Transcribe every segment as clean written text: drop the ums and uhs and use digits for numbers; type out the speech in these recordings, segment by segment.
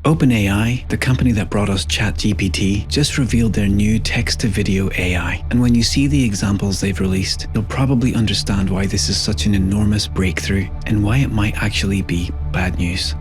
OpenAI, the company that brought us ChatGPT, just revealed their new text-to-video AI. And when you see the examples they've released, you'll probably understand why this is such an enormous breakthrough and why it might actually be bad news.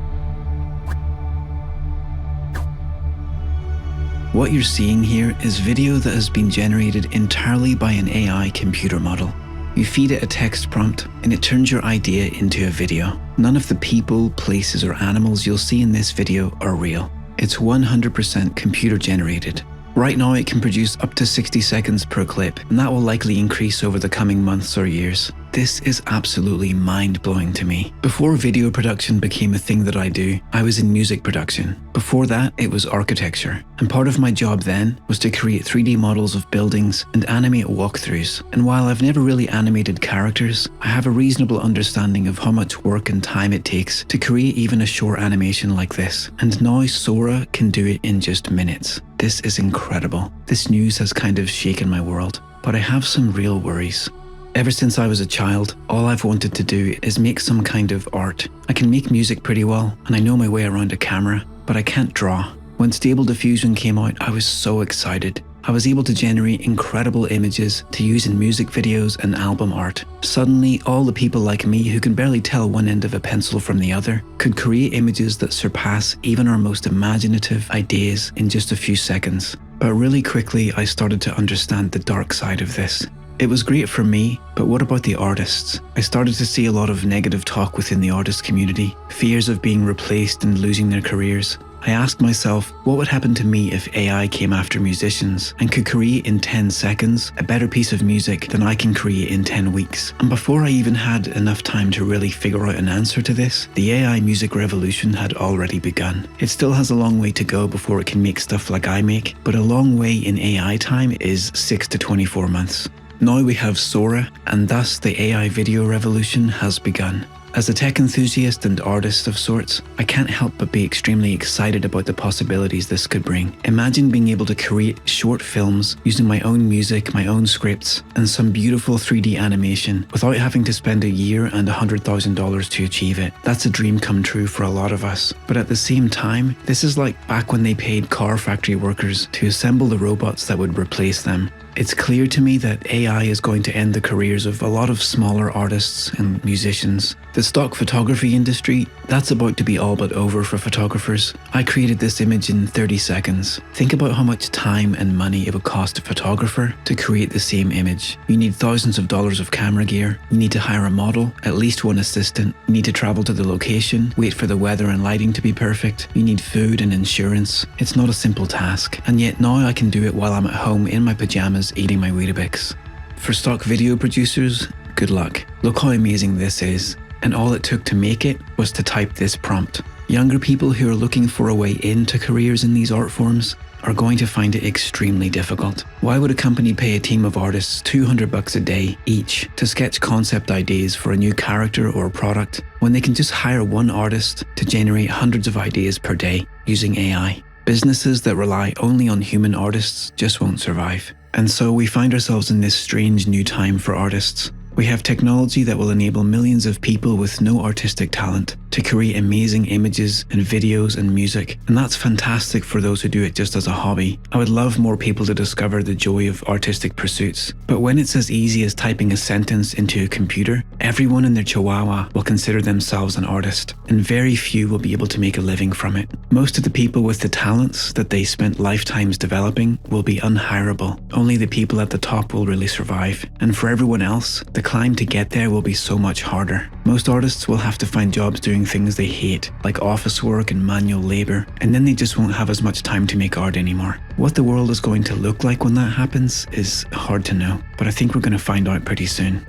What you're seeing here is video that has been generated entirely by an AI computer model. You feed it a text prompt and it turns your idea into a video. None of the people, places, or animals you'll see in this video are real. It's 100% computer generated. Right now it can produce up to 60 seconds per clip, and that will likely increase over the coming months or years. This is absolutely mind-blowing to me. Before video production became a thing that I do, I was in music production. Before that, it was architecture. And part of my job then was to create 3D models of buildings and animate walkthroughs. And while I've never really animated characters, I have a reasonable understanding of how much work and time it takes to create even a short animation like this. And now Sora can do it in just minutes. This is incredible. This news has kind of shaken my world, but I have some real worries. Ever since I was a child, all I've wanted to do is make some kind of art. I can make music pretty well, and I know my way around a camera, but I can't draw. When Stable Diffusion came out, I was so excited. I was able to generate incredible images to use in music videos and album art. Suddenly, all the people like me who can barely tell one end of a pencil from the other could create images that surpass even our most imaginative ideas in just a few seconds. But really quickly, I started to understand the dark side of this. It was great for me, but what about the artists? I started to see a lot of negative talk within the artist community, fears of being replaced and losing their careers. I asked myself, what would happen to me if AI came after musicians and could create in 10 seconds a better piece of music than I can create in 10 weeks? And before I even had enough time to really figure out an answer to this, the AI music revolution had already begun. It still has a long way to go before it can make stuff like I make, but a long way in AI time is 6 to 24 months. Now we have Sora, and thus the AI video revolution has begun. As a tech enthusiast and artist of sorts, I can't help but be extremely excited about the possibilities this could bring. Imagine being able to create short films using my own music, my own scripts, and some beautiful 3D animation without having to spend a year and $100,000 to achieve it. That's a dream come true for a lot of us. But at the same time, this is like back when they paid car factory workers to assemble the robots that would replace them. It's clear to me that AI is going to end the careers of a lot of smaller artists and musicians. The stock photography industry, that's about to be all but over for photographers. I created this image in 30 seconds. Think about how much time and money it would cost a photographer to create the same image. You need thousands of dollars of camera gear. You need to hire a model, at least one assistant. You need to travel to the location, wait for the weather and lighting to be perfect. You need food and insurance. It's not a simple task. And yet now I can do it while I'm at home in my pajamas eating my Weetabix. For stock video producers, good luck. Look how amazing this is. And all it took to make it was to type this prompt. Younger people who are looking for a way into careers in these art forms are going to find it extremely difficult. Why would a company pay a team of artists $200 a day each to sketch concept ideas for a new character or product when they can just hire one artist to generate hundreds of ideas per day using AI? Businesses that rely only on human artists just won't survive. And so we find ourselves in this strange new time for artists. We have technology that will enable millions of people with no artistic talent to create amazing images and videos and music, and that's fantastic for those who do it just as a hobby. I would love more people to discover the joy of artistic pursuits, but when it's as easy as typing a sentence into a computer, everyone and their chihuahua will consider themselves an artist, and very few will be able to make a living from it. Most of the people with the talents that they spent lifetimes developing will be unhireable. Only the people at the top will really survive, and for everyone else, the climb to get there will be so much harder. Most artists will have to find jobs doing things they hate, like office work and manual labor, and then they just won't have as much time to make art anymore. What the world is going to look like when that happens is hard to know, but I think we're going to find out pretty soon.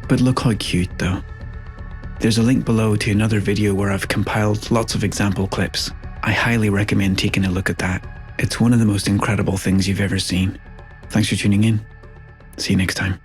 But look how cute though. There's a link below to another video where I've compiled lots of example clips. I highly recommend taking a look at that. It's one of the most incredible things you've ever seen. Thanks for tuning in. See you next time.